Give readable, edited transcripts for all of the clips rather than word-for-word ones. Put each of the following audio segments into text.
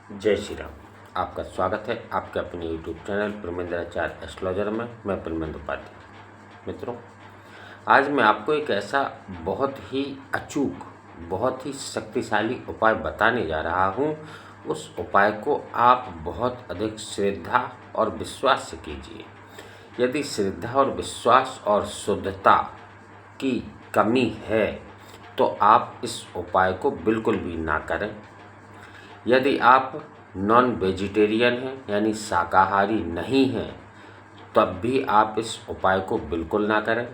जय श्री राम। आपका स्वागत है आपके अपने YouTube चैनल परमेंद्राचार्य एस्ट्रोलॉजर में। मैं परमेंद्र उपाध्याय। मित्रों, आज मैं आपको एक ऐसा बहुत ही अचूक, बहुत ही शक्तिशाली उपाय बताने जा रहा हूँ। उस उपाय को आप बहुत अधिक श्रद्धा और विश्वास से कीजिए। यदि श्रद्धा और विश्वास और शुद्धता की कमी है तो आप इस उपाय को बिल्कुल भी ना करें। यदि आप नॉन वेजिटेरियन हैं यानी शाकाहारी नहीं हैं तब भी आप इस उपाय को बिल्कुल ना करें।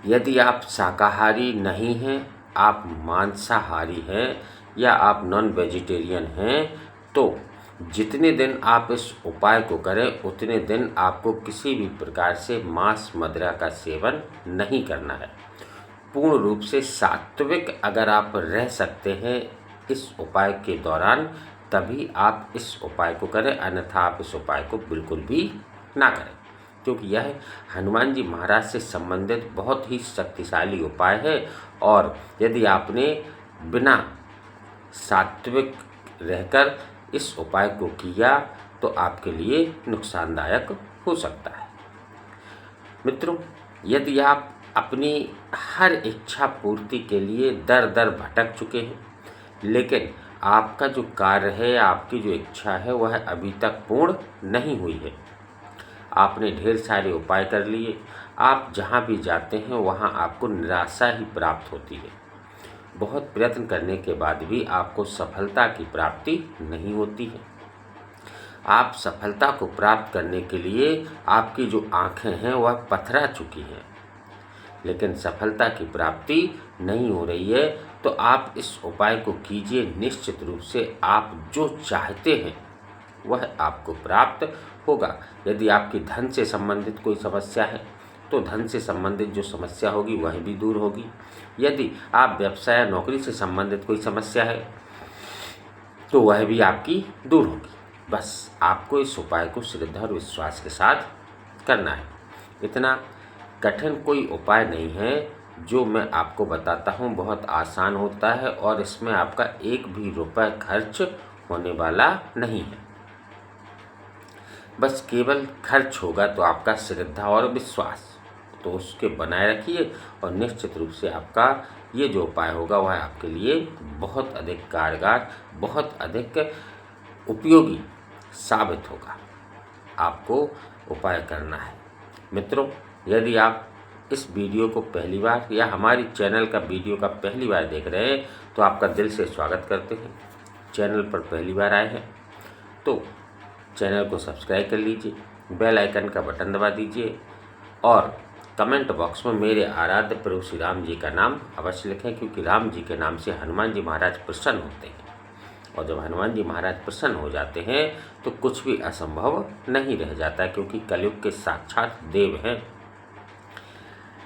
यदि आप शाकाहारी नहीं हैं, आप मांसाहारी हैं या आप नॉन वेजिटेरियन हैं तो जितने दिन आप इस उपाय को करें उतने दिन आपको किसी भी प्रकार से मांस मदिरा का सेवन नहीं करना है। पूर्ण रूप से सात्विक अगर आप रह सकते हैं इस उपाय के दौरान तभी आप इस उपाय को करें, अन्यथा आप इस उपाय को बिल्कुल भी ना करें, क्योंकि यह हनुमान जी महाराज से संबंधित बहुत ही शक्तिशाली उपाय है। और यदि आपने बिना सात्विक रहकर इस उपाय को किया तो आपके लिए नुकसानदायक हो सकता है। मित्रों, यदि आप अपनी हर इच्छा पूर्ति के लिए दर दर भटक चुके हैं, लेकिन आपका जो कार्य है, आपकी जो इच्छा है वह अभी तक पूर्ण नहीं हुई है, आपने ढेर सारे उपाय कर लिए, आप जहाँ भी जाते हैं वहाँ आपको निराशा ही प्राप्त होती है, बहुत प्रयत्न करने के बाद भी आपको सफलता की प्राप्ति नहीं होती है। आप सफलता को प्राप्त करने के लिए आपकी जो आँखें हैं वह पथरा चुकी हैं, लेकिन सफलता की प्राप्ति नहीं हो रही है, तो आप इस उपाय को कीजिए। निश्चित रूप से आप जो चाहते हैं वह आपको प्राप्त होगा। यदि आपकी धन से संबंधित कोई समस्या है तो धन से संबंधित जो समस्या होगी वह भी दूर होगी। यदि आप व्यवसाय या नौकरी से संबंधित कोई समस्या है तो वह भी आपकी दूर होगी। बस आपको इस उपाय को श्रद्धा और विश्वास के साथ करना है। इतना कठिन कोई उपाय नहीं है जो मैं आपको बताता हूँ, बहुत आसान होता है और इसमें आपका एक भी रुपए खर्च होने वाला नहीं है। बस केवल खर्च होगा तो आपका श्रद्धा और विश्वास, तो उसके बनाए रखिए और निश्चित रूप से आपका ये जो उपाय होगा वह आपके लिए बहुत अधिक कारगर, बहुत अधिक उपयोगी साबित होगा। आपको उपाय करना है। मित्रों, यदि आप इस वीडियो को पहली बार या हमारी चैनल का वीडियो का पहली बार देख रहे हैं तो आपका दिल से स्वागत करते हैं। चैनल पर पहली बार आए हैं तो चैनल को सब्सक्राइब कर लीजिए, बेल आइकन का बटन दबा दीजिए और कमेंट बॉक्स में मेरे आराध्य प्रभु श्री राम जी का नाम अवश्य लिखें, क्योंकि राम जी के नाम से हनुमान जी महाराज प्रसन्न होते हैं और जब हनुमान जी महाराज प्रसन्न हो जाते हैं तो कुछ भी असंभव नहीं रह जाता, क्योंकि कलयुग के साक्षात देव हैं।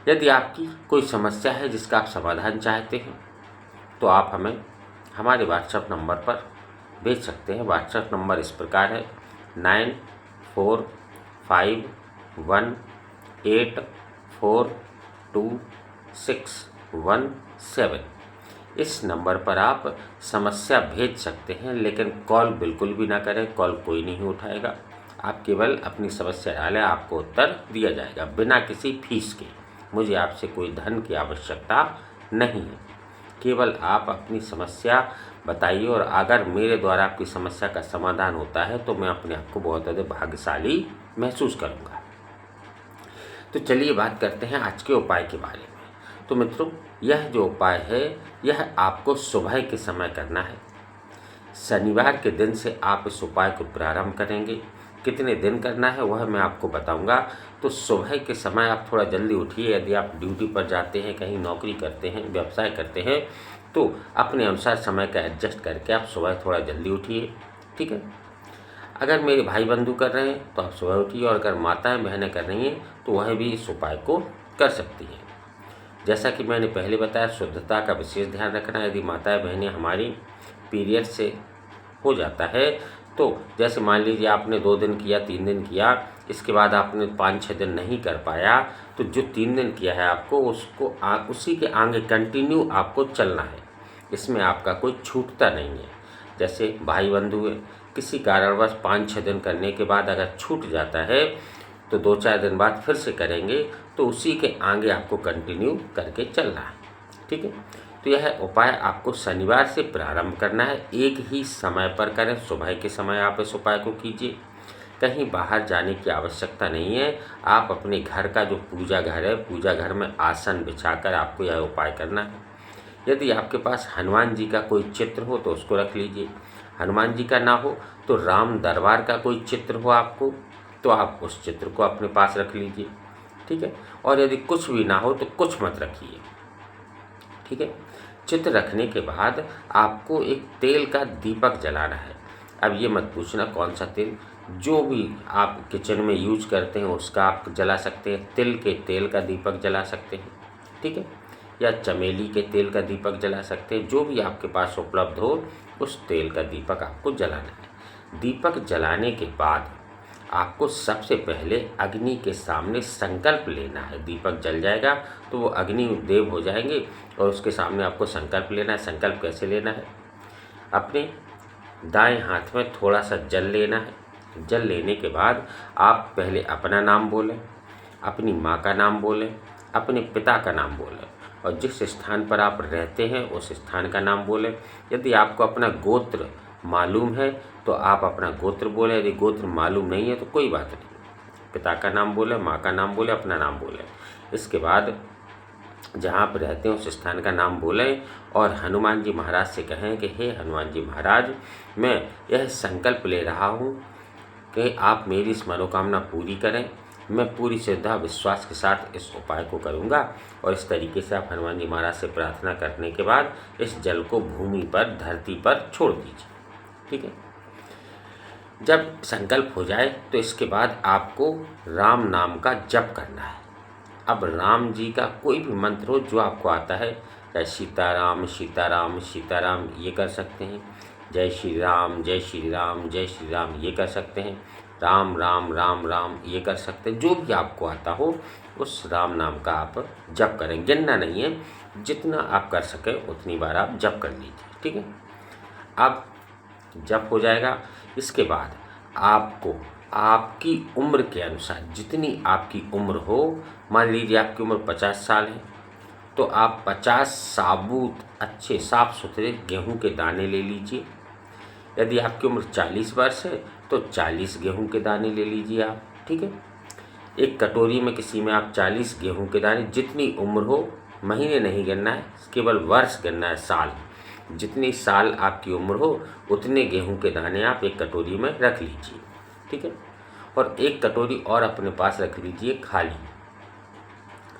यदि आपकी कोई समस्या है जिसका आप समाधान चाहते हैं तो आप हमें हमारे व्हाट्सएप नंबर पर भेज सकते हैं। व्हाट्सएप नंबर इस प्रकार है 9451842617। इस नंबर पर आप समस्या भेज सकते हैं, लेकिन कॉल बिल्कुल भी ना करें, कॉल कोई नहीं उठाएगा। आप केवल अपनी समस्या डालें, आपको उत्तर दिया जाएगा बिना किसी फीस के। मुझे आपसे कोई धन की आवश्यकता नहीं है, केवल आप अपनी समस्या बताइए और अगर मेरे द्वारा आपकी समस्या का समाधान होता है तो मैं अपने आप को बहुत अधिक भाग्यशाली महसूस करूंगा। तो चलिए बात करते हैं आज के उपाय के बारे में। तो मित्रों, यह जो उपाय है यह आपको सुबह के समय करना है। शनिवार के दिन से आप इस उपाय को प्रारंभ करेंगे। कितने दिन करना है वह मैं आपको बताऊंगा। तो सुबह के समय आप थोड़ा जल्दी उठिए। यदि आप ड्यूटी पर जाते हैं, कहीं नौकरी करते हैं, व्यवसाय करते हैं तो अपने अनुसार समय का एडजस्ट करके आप सुबह थोड़ा जल्दी उठिए, ठीक है। अगर मेरे भाई बंधु कर रहे हैं तो आप सुबह उठिए, और अगर माताएं बहनें कर रही हैं तो वह भी इस उपाय को कर सकती हैं। जैसा कि मैंने पहले बताया, शुद्धता का विशेष ध्यान रखना। यदि माताएं बहनें हमारी पीरियड से हो जाता है तो जैसे मान लीजिए आपने 2 दिन किया, 3 दिन किया, इसके बाद आपने 5-6 दिन नहीं कर पाया, तो जो 3 दिन किया है आपको उसको उसी के आगे कंटिन्यू आपको चलना है। इसमें आपका कोई छूटता नहीं है। जैसे भाई बंधु है, किसी कारणवश 5-6 दिन करने के बाद अगर छूट जाता है तो 2-4 दिन बाद फिर से करेंगे, तो उसी के आगे आपको कंटिन्यू करके चलना है। ठीक है, तो यह उपाय आपको शनिवार से प्रारंभ करना है। एक ही समय पर करें, सुबह के समय आप इस उपाय को कीजिए। कहीं बाहर जाने की आवश्यकता नहीं है। आप अपने घर का जो पूजा घर है, पूजा घर में आसन बिछाकर आपको यह उपाय करना है। यदि आपके पास हनुमान जी का कोई चित्र हो तो उसको रख लीजिए। हनुमान जी का ना हो तो राम दरबार का कोई चित्र हो आपको, तो आप उस चित्र को अपने पास रख लीजिए। ठीक है, और यदि कुछ भी ना हो तो कुछ मत रखिए। ठीक है, चित्र रखने के बाद आपको एक तेल का दीपक जलाना है। अब ये मत पूछना कौन सा तेल, जो भी आप किचन में यूज करते हैं उसका आप जला सकते हैं। तिल के तेल का दीपक जला सकते हैं। ठीक है, या चमेली के तेल का दीपक जला सकते हैं। जो भी आपके पास उपलब्ध हो उस तेल का दीपक आपको जलाना है। दीपक जलाने के बाद आपको सबसे पहले अग्नि के सामने संकल्प लेना है। दीपक जल जाएगा तो वो अग्नि देव हो जाएंगे और उसके सामने आपको संकल्प लेना है। संकल्प कैसे लेना है, अपने दाएं हाथ में थोड़ा सा जल लेना है। जल लेने के बाद आप पहले अपना नाम बोलें, अपनी माँ का नाम बोलें, अपने पिता का नाम बोलें और जिस स्थान पर आप रहते हैं उस स्थान का नाम बोलें। यदि आपको अपना गोत्र मालूम है तो आप अपना गोत्र बोलें, यदि गोत्र मालूम नहीं है तो कोई बात नहीं। पिता का नाम बोलें, माँ का नाम बोलें, अपना नाम बोलें। इसके बाद जहाँ आप रहते हैं उस स्थान का नाम बोलें और हनुमान जी महाराज से कहें कि हे हनुमान जी महाराज, मैं यह संकल्प ले रहा हूँ कि आप मेरी इस मनोकामना पूरी करें। मैं पूरी श्रद्धा विश्वास के साथ इस उपाय को करूँगा। और इस तरीके से आप हनुमान जी महाराज से प्रार्थना करने के बाद इस जल को भूमि पर, धरती पर छोड़ दीजिए। ठीक है, जब संकल्प हो जाए तो इसके बाद आपको राम नाम का जप करना है। अब राम जी का कोई भी मंत्र हो जो आपको आता है, चाहे सीताराम सीताराम सीताराम ये कर सकते हैं, जय श्री राम जय श्री राम जय श्री राम ये कर सकते हैं, राम राम राम राम ये कर सकते हैं। जो भी आपको आता हो उस राम नाम का आप जप करें। गिनना नहीं है, जितना आप कर सकें उतनी बार आप जप कर लीजिए। ठीक है, अब जप हो जाएगा। इसके बाद आपको आपकी उम्र के अनुसार, जितनी आपकी उम्र हो, मान लीजिए आपकी उम्र 50 साल है तो आप 50 साबुत अच्छे साफ सुथरे गेहूं के दाने ले लीजिए। यदि आपकी उम्र 40 वर्ष है तो 40 गेहूं के दाने ले लीजिए आप। ठीक है, एक कटोरी में किसी में आप 40 गेहूं के दाने, जितनी उम्र हो, महीने नहीं गिनना है, केवल वर्ष गिनना है, साल। जितनी साल आपकी उम्र हो उतने गेहूं के दाने आप एक कटोरी में रख लीजिए। ठीक है, और एक कटोरी और अपने पास रख लीजिए खाली।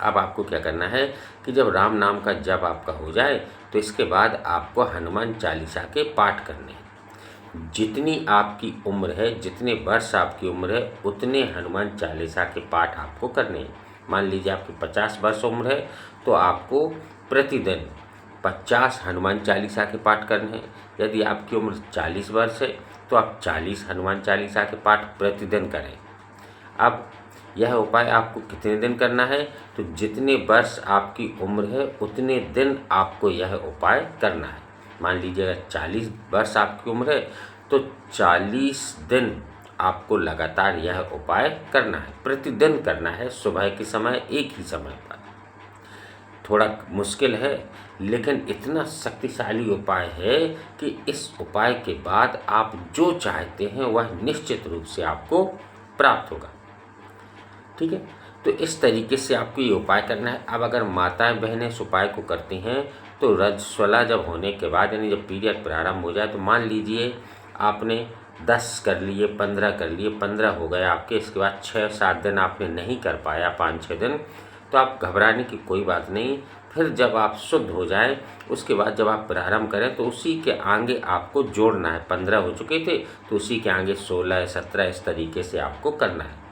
अब आपको क्या करना है कि जब राम नाम का जप आपका हो जाए तो इसके बाद आपको हनुमान चालीसा के पाठ करने हैं। जितनी आपकी उम्र है, जितने वर्ष आपकी उम्र है, उतने हनुमान चालीसा के पाठ आपको करने हैं। मान लीजिए आपकी 50 वर्ष उम्र है तो आपको प्रतिदिन 50 हनुमान चालीसा के पाठ करने हैं। यदि आपकी उम्र 40 वर्ष है तो आप 40 हनुमान चालीसा के पाठ प्रतिदिन करें। अब यह उपाय आपको कितने दिन करना है, तो जितने वर्ष आपकी उम्र है उतने दिन आपको यह उपाय करना है। मान लीजिए अगर 40 वर्ष आपकी उम्र है तो 40 दिन आपको लगातार यह उपाय करना है, प्रतिदिन करना है, सुबह के समय एक ही समय पर। थोड़ा मुश्किल है लेकिन इतना शक्तिशाली उपाय है कि इस उपाय के बाद आप जो चाहते हैं वह निश्चित रूप से आपको प्राप्त होगा। ठीक है, तो इस तरीके से आपको ये उपाय करना है। अब अगर माताएं बहनें इस उपाय को करती हैं तो रजस्वला जब होने के बाद, यानी जब पीरियड प्रारंभ हो जाए, तो मान लीजिए आपने 10 कर लिए, 15 कर लिए, 15 हो गए आपके, इसके बाद 6-7 दिन आपने नहीं कर पाया, 5-6 दिन, तो आप घबराने की कोई बात नहीं। फिर जब आप शुद्ध हो जाएं उसके बाद जब आप प्रारंभ करें तो उसी के आगे आपको जोड़ना है। 15 हो चुके थे तो उसी के आगे 16-17 इस तरीके से आपको करना है।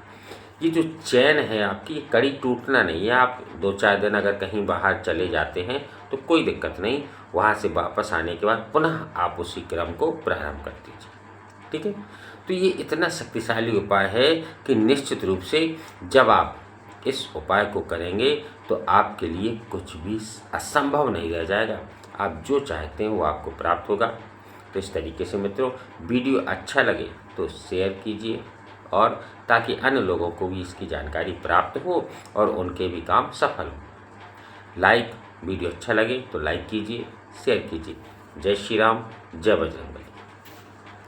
ये जो चैन है आपकी, कड़ी टूटना नहीं है। आप 2-4 दिन अगर कहीं बाहर चले जाते हैं तो कोई दिक्कत नहीं, वहाँ से वापस आने के बाद पुनः आप उसी क्रम को प्रारंभ कर दीजिए। ठीक है, तो ये इतना शक्तिशाली उपाय है कि निश्चित रूप से जब आप इस उपाय को करेंगे तो आपके लिए कुछ भी असंभव नहीं रह जाएगा। आप जो चाहते हैं वो आपको प्राप्त होगा। तो इस तरीके से मित्रों वीडियो अच्छा लगे तो शेयर कीजिए, और ताकि अन्य लोगों को भी इसकी जानकारी प्राप्त हो और उनके भी काम सफल हो। वीडियो अच्छा लगे तो लाइक कीजिए, शेयर कीजिए। जय श्री राम, जय बजरंग बली।